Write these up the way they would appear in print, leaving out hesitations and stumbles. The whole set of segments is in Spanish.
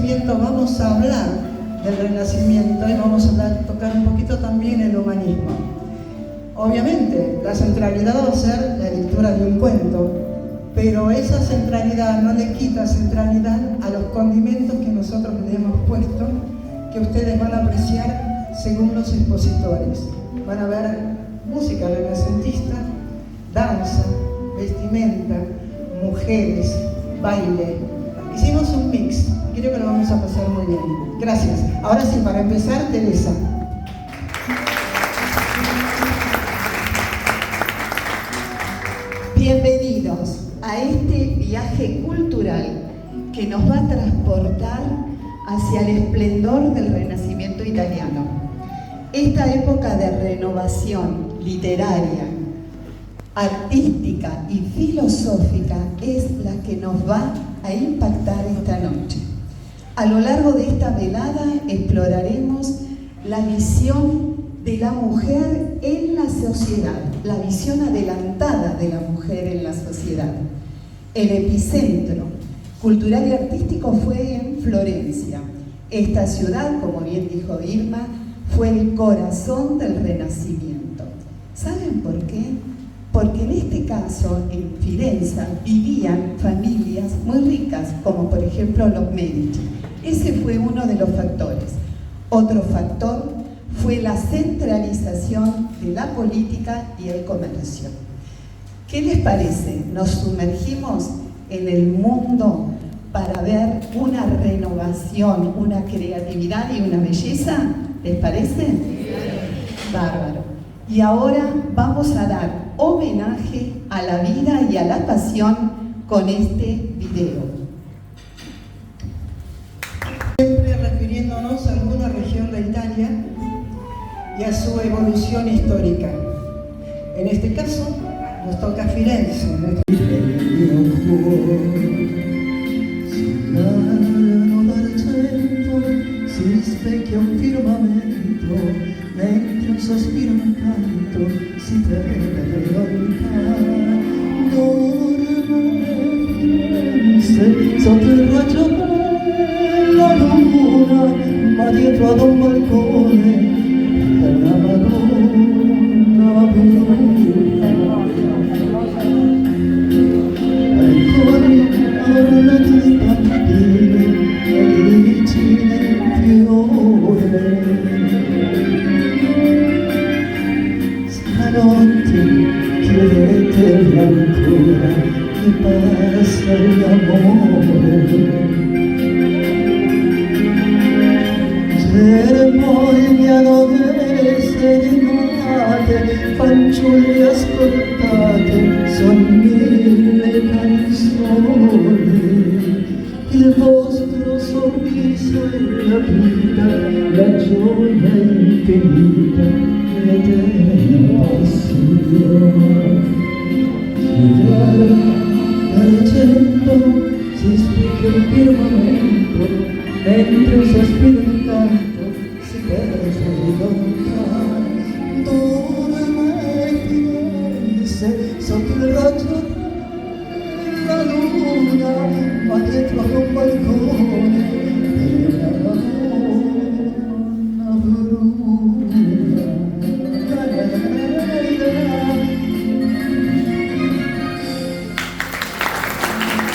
Renacimiento vamos a hablar del Renacimiento y vamos a tocar un poquito también el humanismo. Obviamente, la centralidad va a ser la lectura de un cuento, pero esa centralidad no le quita centralidad a los condimentos que nosotros le hemos puesto, que ustedes van a apreciar según los expositores. Van a ver música renacentista, danza, vestimenta, mujeres, baile. Hicimos un mix, creo que lo vamos a pasar muy bien. Gracias. Ahora sí, para empezar, Teresa. Bienvenidos a este viaje cultural que nos va a transportar hacia el esplendor del Renacimiento italiano. Esta época de renovación literaria, artística y filosófica es la que nos va a impactar esta noche. A lo largo de esta velada exploraremos la visión de la mujer en la sociedad, la visión adelantada de la mujer en la sociedad. El epicentro cultural y artístico fue en Florencia. Esta ciudad, como bien dijo Irma, fue el corazón del Renacimiento. ¿Saben por qué? Porque en este caso, en Firenze, vivían familias muy ricas, como por ejemplo los Medici. Ese fue uno de los factores. Otro factor fue la centralización de la política y el comercio. ¿Qué les parece? Nos sumergimos en el mundo para ver una renovación, una creatividad y una belleza. ¿Les parece? Bárbaro. Y ahora vamos a dar homenaje a la vida y a la pasión con este video. Siempre refiriéndonos a alguna región de Italia y a su evolución histórica. En este caso, nos toca Firenze. Si specchia un firmamento, mentre un sospiro, un canto, si te vede lontano. Dorme Firenze, sotto il raggio della luna, ma dietro ad un balcone, è una Madonna venuta. Ancora la stampine, e vicine stanotte chiedetemi ancora che passa l'amore. Cerimonia delle serenate, fanciulli ascoltate, son mille canzoni. Il vostro sorriso è la vita, la gioia infinita, l'eterna passione. D'argento si spicchia il firmamento, mentre un sospiro in canto si perde lontano. Dorme Firenze, sotto il raggio della luna, ma dietro ad un balcone è una Madonna bruna.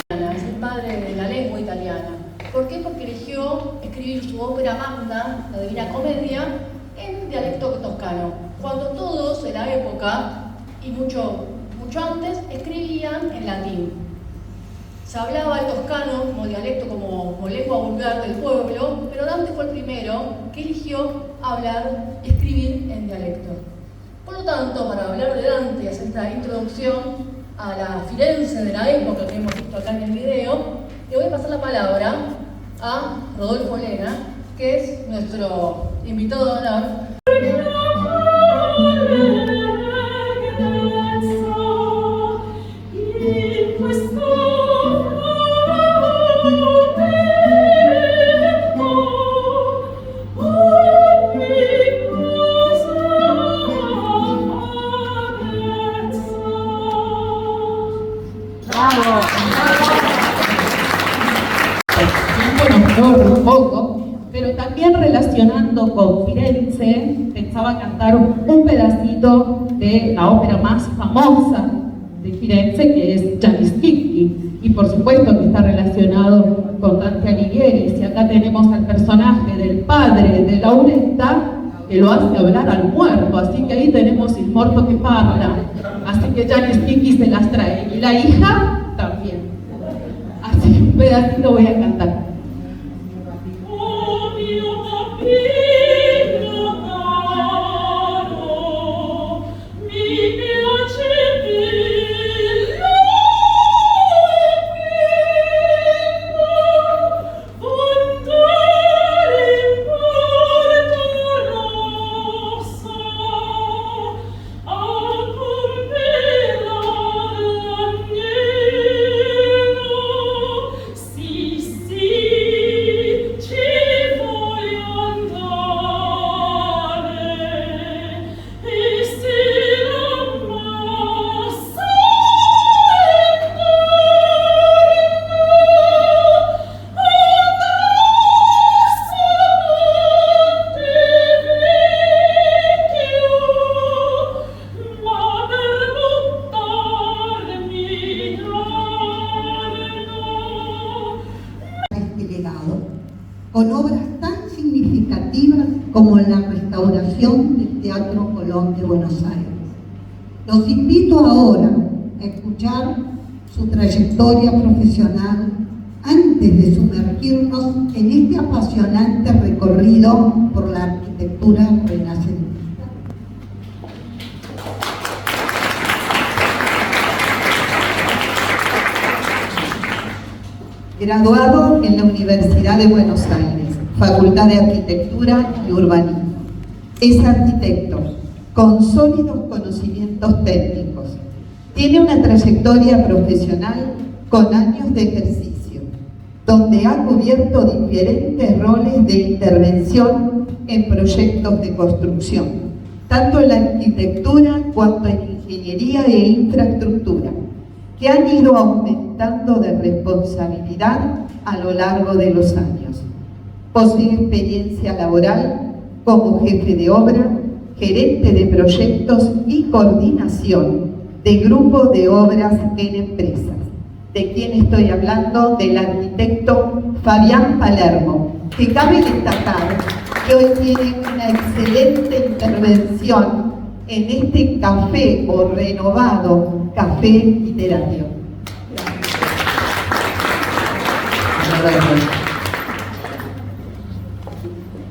Es el padre de la lengua italiana. ¿Por qué? Porque eligió escribir su ópera magna, la Divina Comedia, en dialecto toscano, cuando todos en la época, y mucho antes, escribían en latín. Se hablaba el toscano como dialecto, como lengua vulgar del pueblo, pero Dante fue el primero que eligió hablar y escribir en dialecto. Por lo tanto, para hablar de Dante y hacer esta introducción a la Firenze de la época que hemos visto acá en el video, le voy a pasar la palabra a Rodolfo Lena, que es nuestro invitado de honor. Un honor un poco, pero también relacionando con Firenze, pensaba cantar un pedacito de la ópera más famosa de Firenze, que es Gianni Schicchi, y por supuesto que está relacionado con Dante Alighieri. Si acá tenemos al personaje del padre de Lauretta, que lo hace hablar al muerto, así que ahí tenemos il morto que parla, así que Gianni Schicchi se las trae, y la hija también. Así que un pedacito voy a cantar. con obras tan significativas como la restauración del Teatro Colón de Buenos Aires. Los invito ahora a escuchar su trayectoria profesional antes de sumergirnos en este apasionante recorrido por la arquitectura renacentista. Graduado en la Universidad de Buenos Aires, Facultad de Arquitectura y Urbanismo. Es arquitecto, con sólidos conocimientos técnicos. Tiene una trayectoria profesional con años de ejercicio, donde ha cubierto diferentes roles de intervención en proyectos de construcción, tanto en la arquitectura cuanto en ingeniería e infraestructura, que han ido aumentando de responsabilidad a lo largo de los años. Posee experiencia laboral como jefe de obra, gerente de proyectos y coordinación de grupos de obras en empresas. ¿De quién estoy hablando? Del arquitecto Fabián Palermo, que cabe destacar que hoy tiene una excelente intervención en este café o renovado café literario.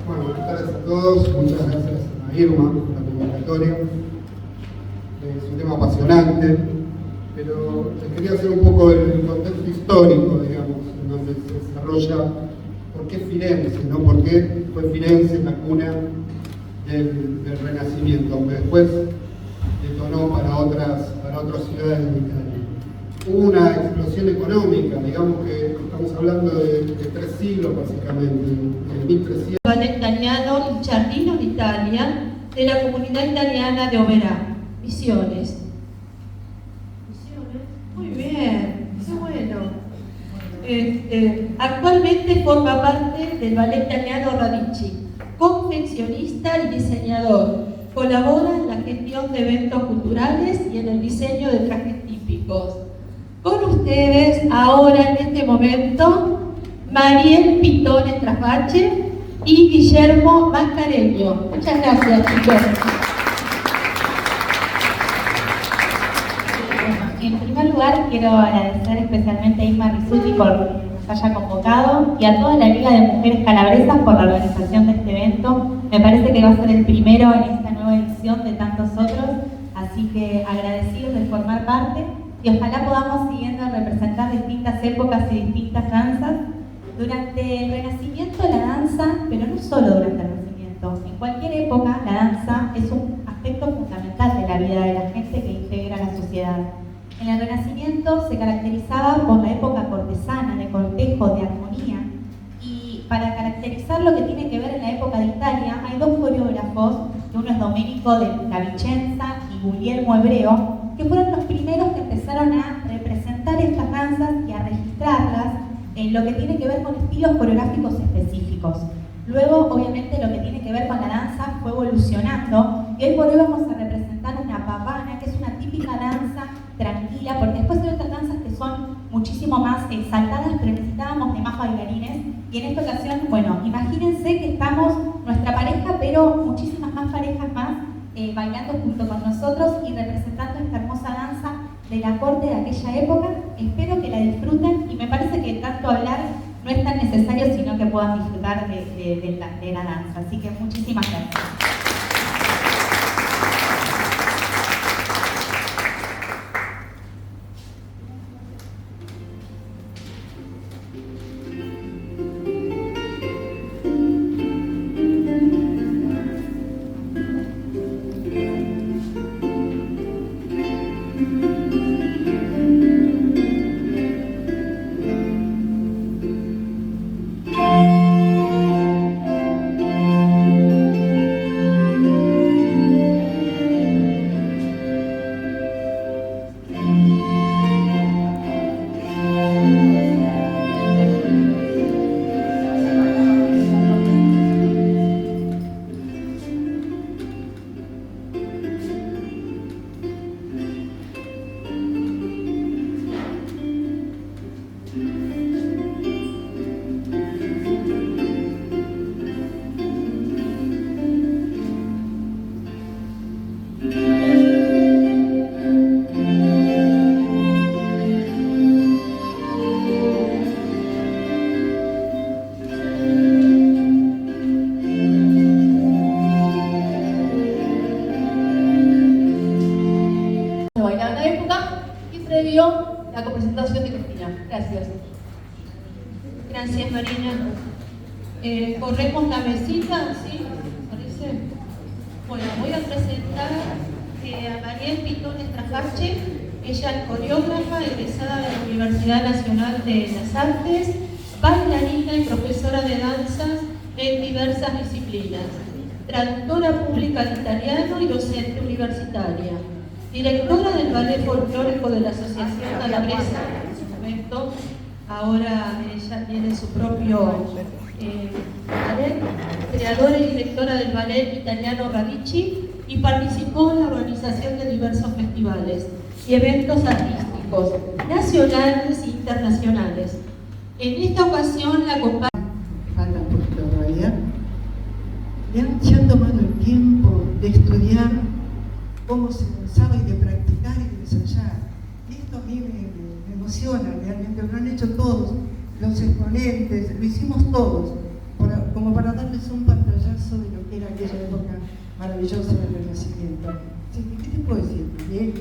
Bueno, buenas tardes a todos. Muchas gracias a Irma por la convocatoria. Es un tema apasionante, pero les quería hacer un poco el contexto histórico, digamos, en donde se desarrolla por qué Firenze, ¿no? ¿Por qué fue Firenze la cuna del Renacimiento, aunque después detonó para otras ciudades de Italia? Hubo una explosión económica, digamos que estamos hablando de 3 siglos básicamente, en 1300. Ballet Italiano Il Giardino d'Italia de la Comunidad Italiana de Oberá, Misiones. Muy bien, qué bueno. Actualmente forma parte del Ballet Italiano Radici, confeccionista y diseñador. Colabora en la gestión de eventos culturales y en el diseño de trajes típicos. Con ustedes, ahora en este momento, Mariel Pitone Trasbache y Guillermo Mascareño. Muchas gracias, chicos. En primer lugar, quiero agradecer especialmente a Isma Rizzuti por que nos haya convocado y a toda la Liga de Mujeres Calabresas por la organización de este evento. Me parece que va a ser el primero en esta nueva edición de tantos otros, así que agradecidos de formar parte y ojalá podamos siguiendo representar distintas épocas y distintas danzas. Durante el Renacimiento la danza, pero no solo durante el Renacimiento, en cualquier época la danza es un aspecto fundamental de la vida de la gente que integra la sociedad. En el Renacimiento se caracterizaba por la época cortesana, de cortejo, de armonía, y para caracterizar lo que tiene que ver en la época de Italia hay 2 coreógrafos, que uno es Domenico de la Vicenza y Guglielmo Hebreo, que fueron los primeros que empezaron a representar estas danzas y a registrarlas en lo que tiene que ver con estilos coreográficos específicos. Luego, obviamente, lo que tiene que ver con la danza fue evolucionando y hoy por hoy vamos a representar una pavana, que es una típica danza tranquila, porque después hay otras danzas que son muchísimo más saltadas, pero necesitábamos de más bailarines. Y en esta ocasión, bueno, imagínense que estamos nuestra pareja, pero muchísimas más parejas más bailando junto con nosotros y representando esta hermosa danza de la corte de aquella época. Espero que la disfruten y me parece que tanto hablar no es tan necesario, sino que puedan disfrutar de la danza. Así que muchísimas gracias. La copresentación de Cristina. Gracias. Gracias, Marina. Corremos la mesita, ¿sí? ¿Parece? Bueno, voy a presentar a Mariel Pitón Estrafache. Ella es coreógrafa, egresada de la Universidad Nacional de las Artes, bailarina y profesora de danzas en diversas disciplinas, traductora pública al italiano y docente universitaria. Directora del Ballet Folclórico de la Asociación Calabresa, en su momento, ahora ella tiene su propio ballet, creadora y directora del ballet italiano Radici y participó en la organización de diversos festivales y eventos artísticos, nacionales e internacionales. En esta ocasión la acompaña. Falta un poquito todavía. Se han tomado el tiempo de estudiar cómo se danzaba y de practicar y de ensayar. Y esto a mí me emociona realmente, lo han hecho todos, los exponentes, lo hicimos todos, como para darles un pantallazo de lo que era aquella época maravillosa del Renacimiento. Así que, ¿qué te puedo decir? Bien,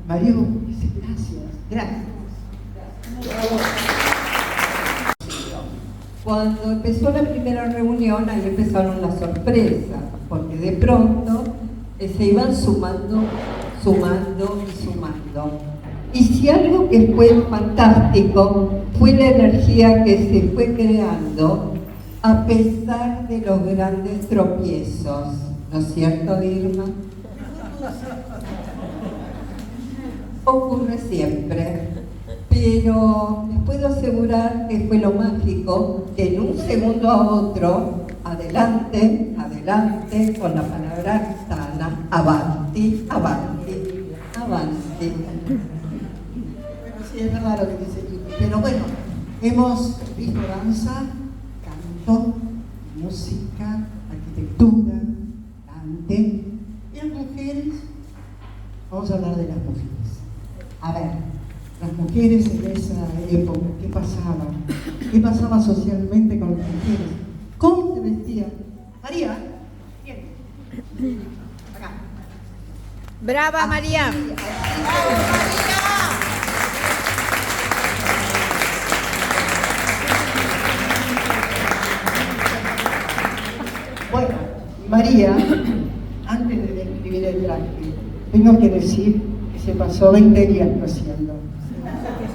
Mario dice gracias. Cuando empezó la primera reunión, ahí empezaron las sorpresas, porque de pronto se iban sumando. Y si algo que fue fantástico fue la energía que se fue creando a pesar de los grandes tropiezos, ¿no es cierto, Irma? Ocurre siempre, pero les puedo asegurar que fue lo mágico que en un segundo a otro, adelante, con la palabra sana, avanti. Bueno, sí, es verdad lo que dice Lili, pero bueno, hemos visto danza, canto, música, arquitectura, cante, y las mujeres, vamos a hablar de las mujeres. A ver, las mujeres en esa época, ¿qué pasaba? ¿Qué pasaba socialmente con las mujeres? ¿Cómo se vestían? María, bien. Acá. ¡Brava, María! Bueno, María, antes de describir el traje, tengo que decir que se pasó 20 días cosiendo.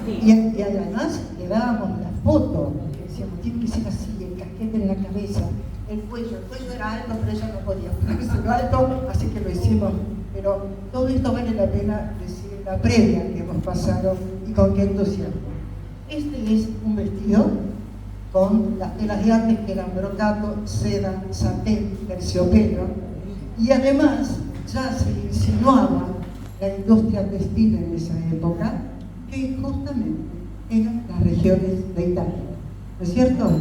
Y además le dábamos la foto, decíamos, tiene que ser así, el casquete en la cabeza, el cuello era alto, pero ella no podía ponérselo alto, así que lo hicimos. Pero todo esto vale la pena decir la previa que hemos pasado y con qué entusiasmo. Este es un vestido con las telas de antes que eran brocato, seda, satén, terciopelo, y además ya se insinuaba la industria textil en esa época, que justamente eran las regiones de Italia, ¿no es cierto?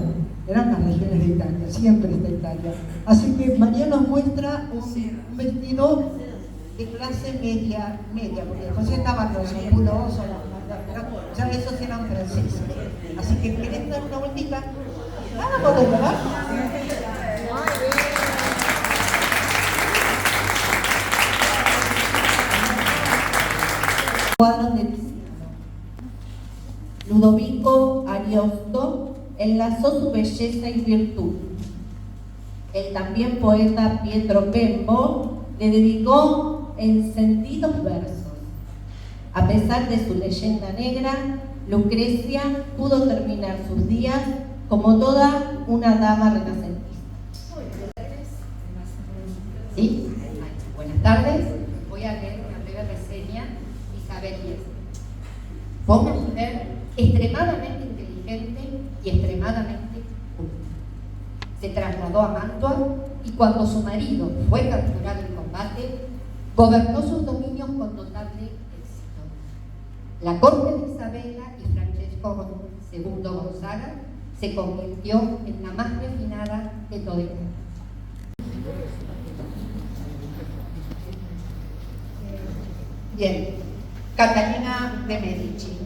Eran las regiones de Italia, siempre está Italia. Así que María nos muestra un vestido de clase media, porque después estaban los ampulosos, ya esos eran franceses. Así que ¿querés dar una vueltita? Vamos, ¿verdad? Cuadros de Tiziano. Ludovico Ariosto enlazó su belleza y virtud. El también poeta Pietro Bembo le dedicó encendidos versos. A pesar de su leyenda negra, Lucrecia pudo terminar sus días como toda una dama renacentista. ¿Sí? Buenas tardes. Voy a leer una breve reseña. Isabel Díez. Fue una mujer extremadamente inteligente y extremadamente culta. Se trasladó a Mantua y cuando su marido fue capturado en combate, gobernó sus dominios con notable éxito. La corte de Isabela y Francesco II Gonzaga se convirtió en la más refinada de toda Italia. Bien, Catalina de Medici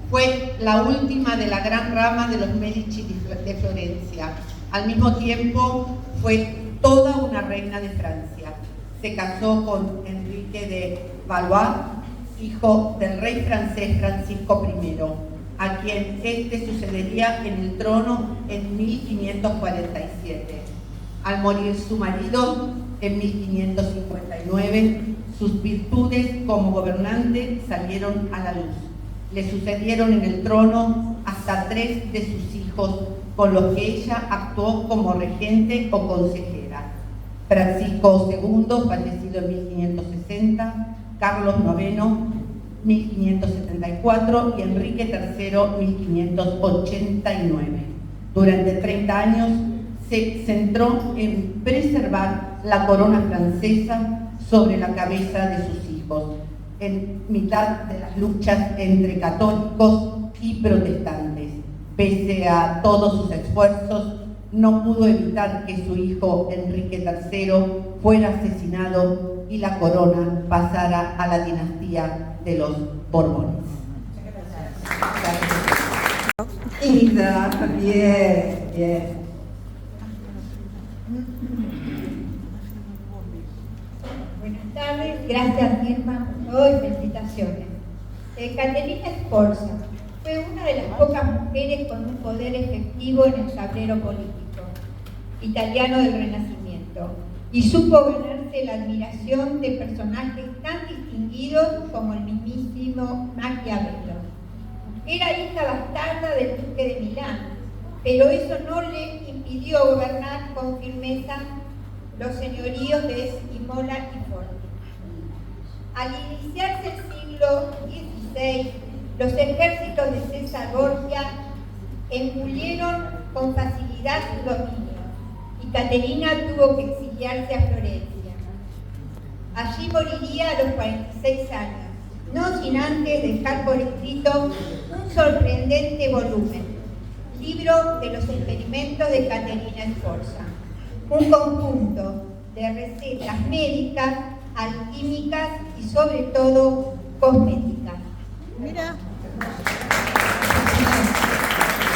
fue la última de la gran rama de los Medici de Florencia. Al mismo tiempo fue toda una reina de Francia. Se casó con Enrique de Valois, hijo del rey francés Francisco I, a quien este sucedería en el trono en 1547. Al morir su marido en 1559, sus virtudes como gobernante salieron a la luz. Le sucedieron en el trono hasta 3 de sus hijos, con los que ella actuó como regente o consejera. Francisco II, fallecido en 1560, Carlos IX, 1574 y Enrique III, 1589. Durante 30 años se centró en preservar la corona francesa sobre la cabeza de sus hijos, en mitad de las luchas entre católicos y protestantes. Pese a todos sus esfuerzos, no pudo evitar que su hijo Enrique III fuera asesinado y la corona pasara a la dinastía de los Borbones. Ida, bien, bien. Buenas tardes, gracias Irma por todo y felicitaciones. Caterina Sforza fue una de las pocas mujeres con un poder efectivo en el tablero político italiano del Renacimiento y supo ganarse la admiración de personajes tan distinguidos como el mismísimo Maquiavelo. Era hija bastarda del duque de Milán, pero eso no le impidió gobernar con firmeza los señoríos de Imola y Forli. Al iniciarse el siglo XVI, los ejércitos de César Borgia engulleron con facilidad su dominio y Caterina tuvo que exiliarse a Florencia. Allí moriría a los 46 años, no sin antes dejar por escrito un sorprendente volumen, Libro de los experimentos de Caterina Sforza, un conjunto de recetas médicas, alquímicas y sobre todo cosméticas. Mira.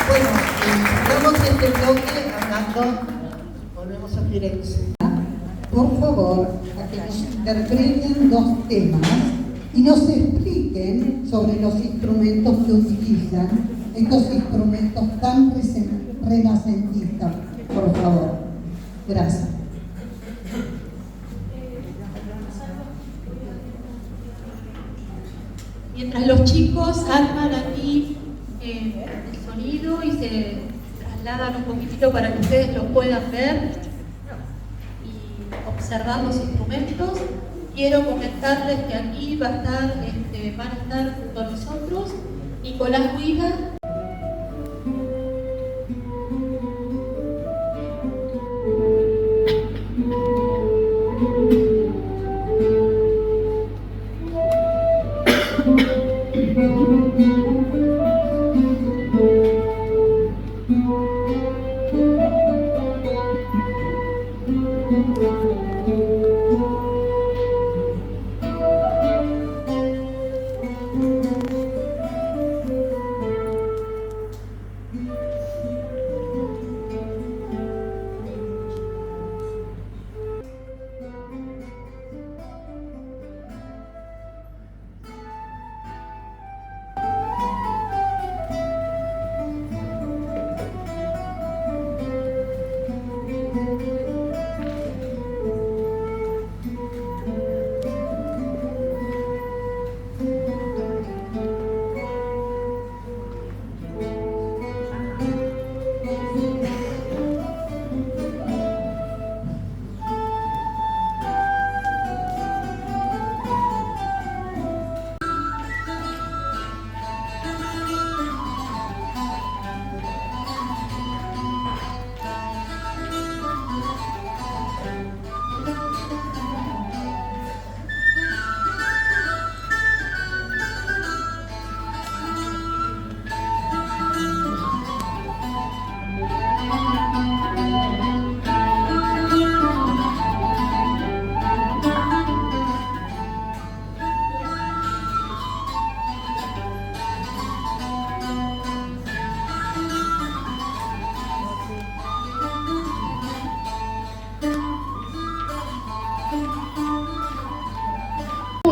Bueno, vamos a este bloque hablando, volvemos a Firenze. Por favor, a que nos interpreten 2 temas y nos expliquen sobre los instrumentos que utilizan, estos instrumentos tan renacentistas, por favor. Gracias. Mientras los chicos arman aquí el sonido y se trasladan un poquitito para que ustedes lo puedan ver y observar los instrumentos, quiero comentarles que aquí van a estar junto a nosotros Nicolás Huiga,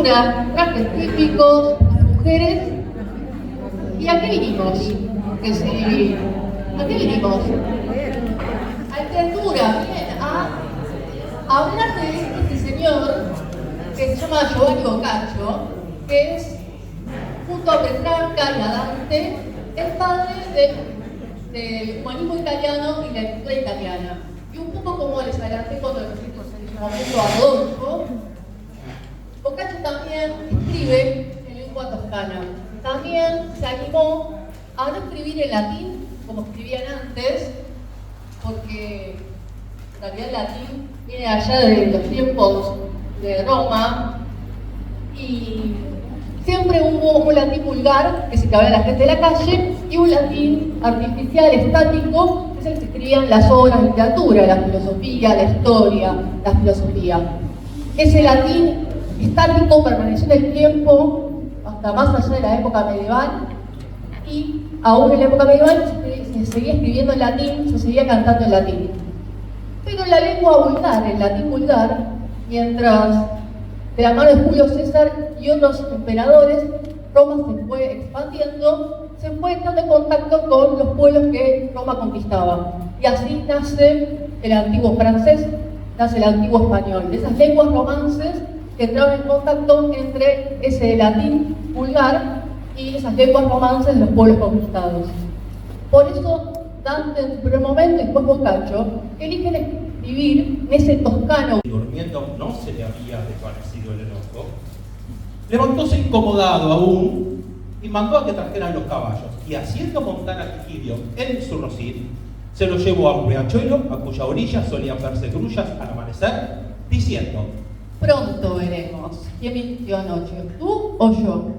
pintura, trajes típicos, mujeres. ¿Y a qué vinimos? Que si, ¿a qué vinimos? A literatura, bien, a hablar de este señor que se llama Giovanni Boccaccio, que es, junto a Petrarca y a Dante, el padre del humanismo italiano y la literatura italiana. Y un poco como les adelanté cuando les hice el momento a Rodolfo, Boccaccio también escribe en lengua toscana. También se animó a no escribir en latín como escribían antes, porque en realidad el latín viene allá de los tiempos de Roma y siempre hubo un latín vulgar que se cabía a la gente de la calle y un latín artificial, estático, que es el que se escribían las obras de literatura, la filosofía, la historia, la filosofía. Ese latín estático permaneció en el tiempo hasta más allá de la época medieval y aún en la época medieval se seguía escribiendo en latín, se seguía cantando en latín. Pero en la lengua vulgar, el latín vulgar, mientras de la mano de Julio César y otros emperadores, Roma se fue expandiendo, se fue entrando en contacto con los pueblos que Roma conquistaba. Y así nace el antiguo francés, nace el antiguo español, de esas lenguas romances que entraron en contacto entre ese latín vulgar y esas lenguas romances de los pueblos conquistados. Por eso Dante en su primer momento y después Boccaccio eligen escribir en ese toscano. Durmiendo no se le había desvanecido el enojo. Levantóse incomodado aún y mandó a que trajeran los caballos. Y haciendo montar a Quiquilio en su rocín, se lo llevó a un riachuelo a cuya orilla solían verse grullas al amanecer, diciendo: pronto veremos quién mintió anoche, tú o yo.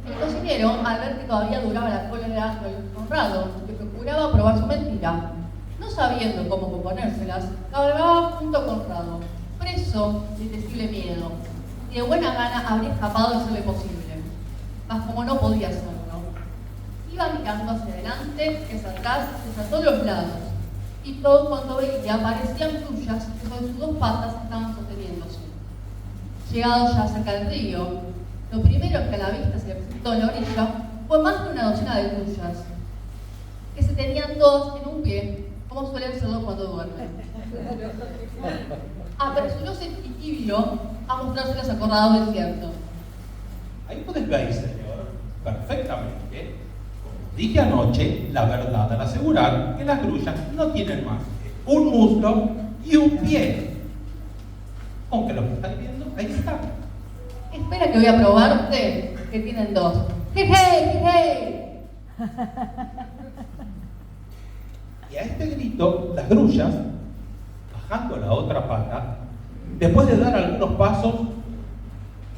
El cocinero, al ver que todavía duraba la cólera del honrado, que procuraba probar su mentira, no sabiendo cómo componérselas, cabalgaba junto a Conrado, preso de indecible miedo, y de buena gana habría escapado de serle posible, mas como no podía hacerlo, iba mirando hacia adelante, hacia atrás, hacia todos los lados, y todo cuando veía parecían grullas que sobre sus dos patas estaban sosteniéndose. Llegado ya cerca del río, lo primero que a la vista se le presentó en la orilla fue más de una docena de grullas, que se tenían todas en un pie, como suelen serlo cuando duermen. Apresuróse Quiquilio a mostrárselas acordados del cierto. Ahí podés ver, señor, perfectamente, como dije anoche, la verdad al asegurar que las grullas no tienen más que un muslo y un pie. Aunque lo que están viendo, ahí está. Espera que voy a probar usted, que tienen dos. ¡Jeje, jeje! Y a este grito, las grullas, bajando la otra pata, después de dar algunos pasos,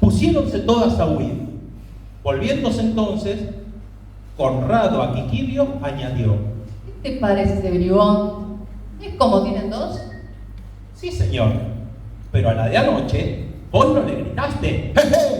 pusiéronse todas a huir. Volviéndose entonces, Conrado a Quiquilio añadió: ¿qué te parece ese bribón? ¿Es como tienen dos? Sí, señor, pero a la de anoche, vos no le gritaste: ¡jeje!